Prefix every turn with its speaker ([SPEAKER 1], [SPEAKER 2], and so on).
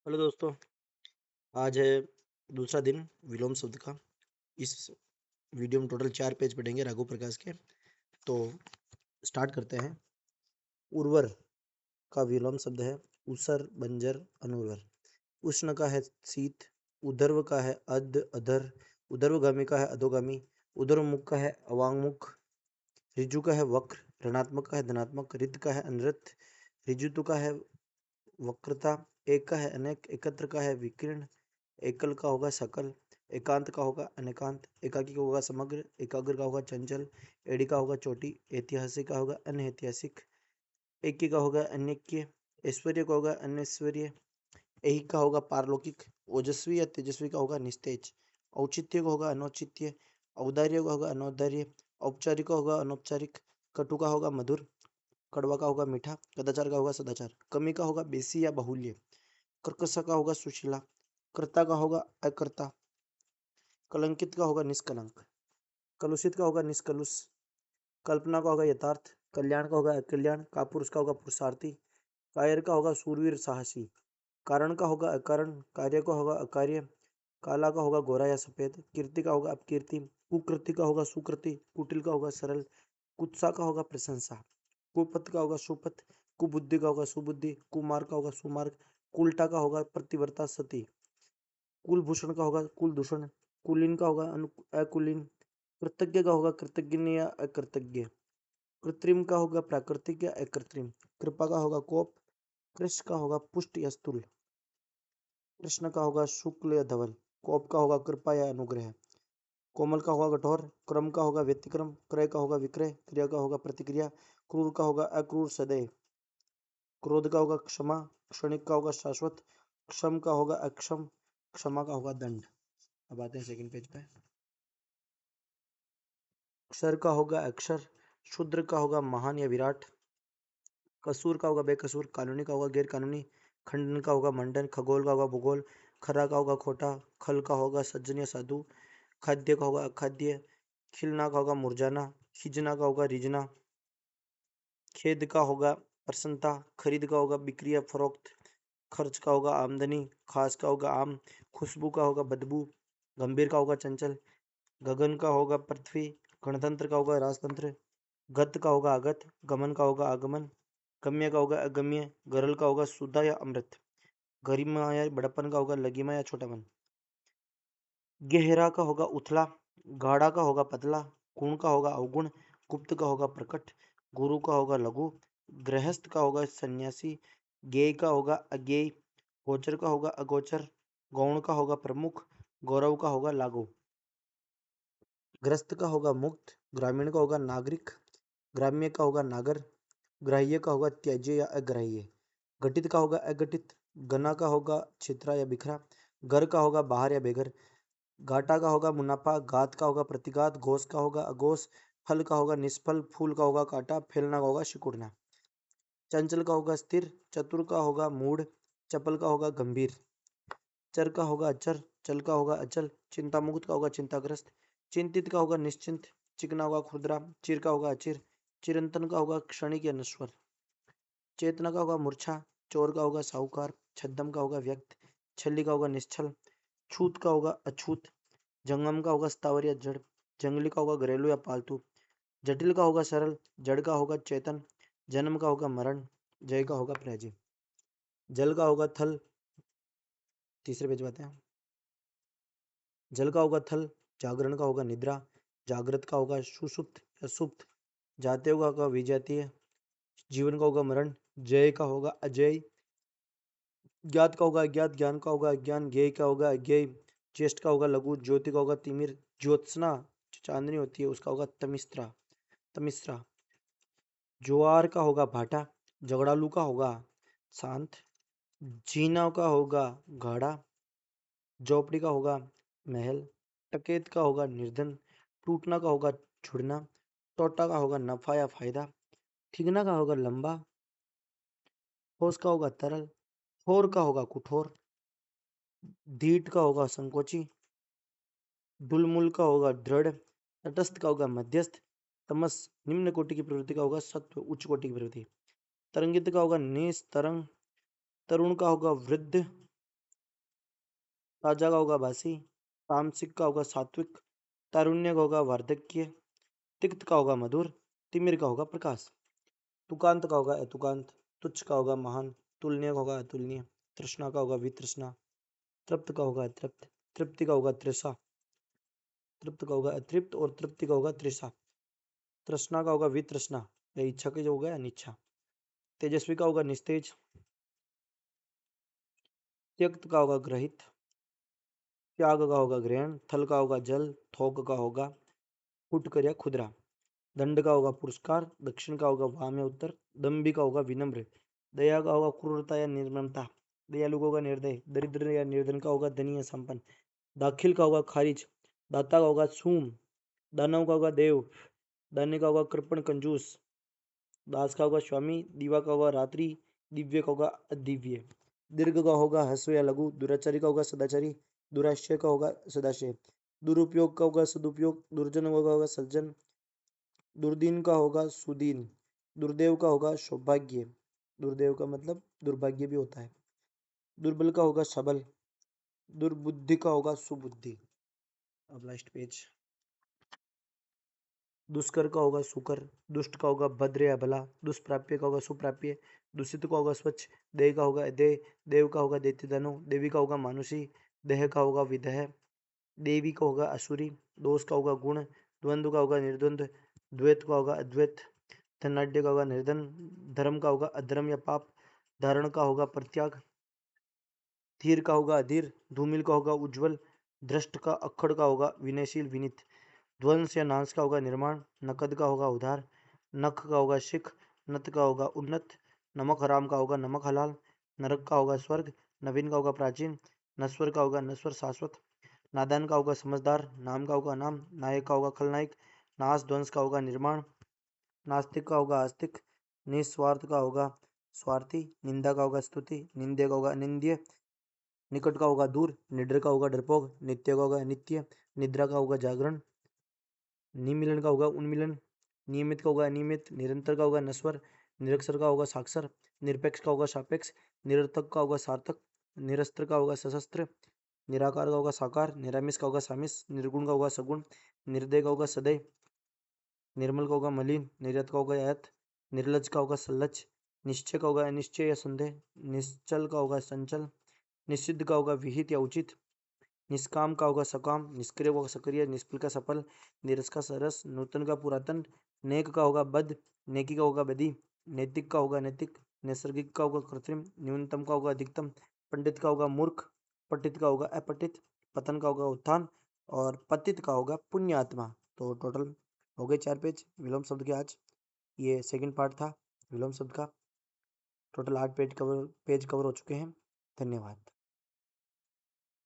[SPEAKER 1] Hello दोस्तों। आज है दूसरा दिन विलोम शब्द का। इस वीडियो में टोटल 4 पेज पढ़ेंगे राघव प्रकाश के। तो स्टार्ट करते हैं। उर्वर का विलोम शब्द है उसर, बंजर, अनुर्वर। उष्ण का है शीत, उर्ध्व का है अधर, उर्ध्वगामी का है अधोगामी, उर्ध्वमुख का है अवांगमुख, ऋजु का है वक्र, ऋणात्मक का है धनात्मक, रित का है अनृत, ऋजुत्व का है वक्रता, एक का है अनेक, एकत्र का है विकीर्ण, एकल का होगा सकल, एकांत का होगा अनेकांत, एकाकी का होगा समग्र, एकाग्र का होगा चंचल, एडी का होगा चोटी, ऐतिहासिक का होगा अनऐतिहासिक, ऐक्य का होगा अनेक्य, ऐश्वर्य का होगा अनैश्वर्य, ऐहिक का होगा पारलौकिक, ओजस्वी या तेजस्वी का होगा निस्तेज, औचित्य का होगा अनौचित्य, औदार्य का होगा अनौदार्य, औपचारिक का होगा अनौपचारिक, कटु का होगा मधुर, कड़वा का होगा मीठा, कदाचार का होगा सदाचार, कमी का होगा बेसी या बाहुल्य, कर्कश का होगा सुशीला, कर्ता का होगा अकर्ता, कलंकित का होगा निष्कलंक, कलुषित का होगा निष्कलुष, कल्पना का होगा यथार्थ, कल्याण का होगा अकल्याण, कापुरुष का होगा पुरुषार्थी, कायर का होगा सूरवीर साहसी, कारण का होगा अकारण, कार्य का होगा अकार्य, काला का होगा गोरा या सफेद, कीर्ति का होगा अपकीर्ति, कुकृति का होगा सुकृति, कुटिल का होगा सरल, कुत्सा का होगा प्रशंसा, कुपथ का होगा सुपथ, कुबुद्धि का होगा सुबुद्धि, कुमार्ग का होगा सुमार्ग, कुलटा का होगा प्रतिवर्ता सती, कुलभूषण का होगा कुलदूषण, कुलीन का होगा अकुलीन, कृतज्ञ का होगा कृतज्ञ या अकृतज्ञ, कृत्रिम का होगा प्राकृतिक या अकृत्रिम, कृपा का होगा कोप, कृष का होगा पुष्ट या स्थूल, कृष्ण का होगा शुक्ल या धवल, कोप का होगा कृपा या अनुग्रह, कोमल का होगा कठोर, क्रम का होगा व्यतिक्रम, क्रय का होगा विक्रय, क्रिया का होगा प्रतिक्रिया, क्रूर का होगा अक्रूर सदैव, क्रोध का होगा क्षमा, क्षणिक का होगा शाश्वत, क्षम का होगा अक्षम, क्षमा का होगा दंड। अब आते हैं सेकंड पेज पे। क्षर का होगा अक्षर, शूद्र का होगा महान या विराट, कसूर का होगा बेकसूर, कानूनी का होगा गैर कानूनी, खंडन का होगा मंडन, खगोल का होगा भूगोल, खरा का होगा खोटा, खल का होगा सज्जन या साधु, खाद्य का होगा अखाद्य, खिलना का होगा मुरझाना, खिजना का होगा रिझना, खेद का होगा प्रसन्नता, खरीद का होगा बिक्री या फरोख्त, खर्च का होगा आमदनी, खास का होगा आम, खुशबू का होगा बदबू, गंभीर का होगा चंचल, गगन का होगा पृथ्वी, गणतंत्र का होगा राजतंत्र, गत का होगा आगत, गमन का होगा आगमन, गम्य का होगा अगम्य, गरल का होगा सुधा या अमृत, गरिमा या बड़प्पन का होगा लगिमा या छोटापन, गहरा का होगा उथला, गाढ़ा का होगा पतला, गुण का होगा अवगुण, गुप्त का होगा प्रकट, गुरु का होगा लघु, गृहस्थ का होगा सन्यासी, ज्ञेय का होगा अज्ञेय, गोचर का होगा अगोचर, गौण का होगा प्रमुख, गौरव का होगा लागू, ग्रस्त का होगा मुक्त, ग्रामीण का होगा नागरिक, ग्राम्य का होगा नागर, ग्राह्य का होगा त्याज्य या अग्राह्य, घटित का होगा अघटित, गना का होगा छितरा या बिखरा, घर का होगा बाहर या बेघर, घाटा का होगा मुनाफा, घात का होगा प्रतिघात, घोष का होगा अघोष, फल का होगा निष्फल, फूल का होगा कांटा, फैलना का होगा सिकुड़ना, चंचल का होगा स्थिर, चतुर का होगा मूढ़, चपल का होगा गंभीर, चर का होगा अचर, चल का होगा अचल, चिंता मुक्त का होगा चिंताग्रस्त, चिंतित का होगा निश्चिंत, चिकना होगा खुरदरा, चिर का होगा अचिर, चिरंतन का होगा क्षणिक या नश्वर, चेतना का होगा मूर्छा, चोर का होगा साहूकार, छद्म का होगा व्यक्त, छली का होगा निश्चल, छूत का होगा अछूत, जंगम का होगा स्थावर या जड़, जंगली का होगा घरेलू या पालतू, जटिल का होगा सरल, जड़ का होगा चेतन, जन्म का होगा मरण, जय का होगा पराजय, जल का होगा थल, तीसरे पेज बातें, जल का होगा थल, जागरण का होगा निद्रा, जागृत का होगा सुषुप्त या सुप्त, जातीय का होगा विजातीय, जीवन का होगा मरण, जय का होगा अजय, ज्ञात का होगा अज्ञात, ज्ञान का होगा अज्ञान, ज्ञेय का होगा अज्ञेय, ज्येष्ठ का होगा लघु, ज्योति का होगा तिमिर, ज्योत्सना जो चांदनी होती है उसका होगा तमिस्रा तमिस्रा, ज्वार का होगा भाटा, झगड़ालू का होगा शांत, जीना का होगा गाढ़ा, झोपड़ी का होगा महल, टकेत का होगा निर्धन, टूटना का होगा छुड़ना, टोटा का होगा नफा या फायदा, ठिगना का होगा लंबा, ठोस का होगा तरल, ठोर का होगा कठोर, धीट का होगा संकोची, डुलमुल का होगा दृढ़, तटस्थ का होगा मध्यस्थ, तमस निम्न कोटि की प्रवृत्ति का होगा सत्व उच्च कोटि की प्रवृत्ति, तरंगित का होगा निस्तरंग, तरुण का होगा वृद्ध, ताजा का होगा बासी, तामसिक का होगा सात्विक, तारुण्य का होगा वार्धक्य, तिक्त का होगा मधुर, तिमिर का होगा प्रकाश, तुकांत का होगा अतुकांत, तुच्छ का होगा महान, तुलनीय का होगा अतुलनीय, तृष्णा का होगा वितृष्णा, तृप्त का होगा अतृप्त, तृप्ति का होगा तृषा, तृप्त का होगा अतृप्त और तृप्ति का होगा तृषा, तृष्णा का होगा वितृष्णा, या इच्छा के जो होगा अनिच्छा, तेजस्वी का होगा निस्तेज, त्यक्त का होगा ग्रहित, त्याग का होगा ग्रहण, थल का होगा जल, थोक का होगा फुटकर या खुदरा, दंड का होगा पुरस्कार, दक्षिण का होगा वाम या उत्तर, दम्भी का होगा विनम्र, दया का होगा क्रूरता या निर्ममता, दयालु का होगा निर्दय, दरिद्र या निर्धन का होगा धनी या संपन्न, दाखिल का होगा खारिज, दाता का होगा सूम, दानव का होगा देव, दाने का होगा कृपण कंजूस, दास का होगा स्वामी, दीवा का होगा रात्रि, दिव्य का होगा अदिव्य, दीर्घ का होगा हस्व या लघु, दुराचारी का होगा सदाचारी, दुराश्रय का होगा सदाशय, दुरुपयोग का होगा सदुपयोग, दुर्जन का होगा सज्जन, दुर्दीन का होगा सुदीन, दुर्देव का होगा सौभाग्य, दुर्देव का मतलब दुर्भाग्य भी होता है, दुर्बल का होगा सबल, दुर्बुद्धि का होगा सुबुद्धि। अब लास्ट पेज। दुष्कर का होगा सुकर, दुष्ट का होगा भद्र या भला, दुष्प्राप्य का होगा सुप्राप्य, दूषित का होगा स्वच्छ, देह का होगा देह, देव का होगा दैत्यदानु, देवी का होगा मानुषी, देह का होगा विदेह, देवी का होगा असुरी, दोष का होगा गुण, द्वंद्व का होगा निर्द्वंद, द्वैत का होगा अद्वैत, धनाढ़ का होगा निर्धन, धर्म का होगा अधर्म या पाप, धारण का होगा परित्याग, धीर का होगा अधीर, धूमिल का होगा उज्जवल, धृष्ट का अक्खड़ का होगा विनयशील विनीत, ध्वंस या नाश का होगा निर्माण, नकद का होगा उधार, नख का होगा शिख, नत का होगा उन्नत, नमक हराम का होगा नमक हलाल, नरक का होगा स्वर्ग, नवीन का होगा प्राचीन, नश्वर का होगा नश्वर शाश्वत, नादान का होगा समझदार, नाम का होगा नाम, नायक का होगा खलनायक, नाश ध्वंस का होगा निर्माण, नास्तिक का होगा आस्तिक, निस्वार्थ का होगा स्वार्थी, निंदा का होगा स्तुति, निंदे का होगा अनिंद्य, निकट का होगा दूर, निडर का होगा डरपोक, नित्य का होगा अनित्य, निद्रा का होगा जागरण, निमिलन का होगा उन्मिलन, नियमित का होगा अनियमित, निरंतर का होगा नश्वर, निरक्षर का होगा साक्षर, निरपेक्ष का होगा सापेक्ष, निरर्थक का होगा सार्थक, निरस्त्र का होगा सशस्त्र, निराकार का होगा साकार, निरामिष का होगा सामिस, निर्गुण का होगा सगुण, निर्दय का होगा सदय, निर्मल का होगा मलिन, निर्यत का होगा यत, निर्लज का होगा सल्लज, निश्चय का होगा अनिश्चय या संदेह, निश्चल का होगा संचल, निषिद्ध का होगा विहित या उचित, निष्काम का होगा सकाम, निष्क्रिय का सक्रिय, निष्फल का सफल, नीरस का सरस, नूतन का पुरातन, नेक का होगा बद, नेकी का होगा बदी, नैतिक का होगा नैतिक, नैसर्गिक का होगा कृत्रिम, न्यूनतम का होगा अधिकतम, पंडित का होगा मूर्ख, पठित का होगा अपठित, पतन का होगा उत्थान और पतित का होगा पुण्यात्मा। तो टोटल हो गए 4 पेज विलोम शब्द के आज। ये सेकंड पार्ट था विलोम शब्द का। टोटल 8 पेज कवर हो चुके हैं। धन्यवाद।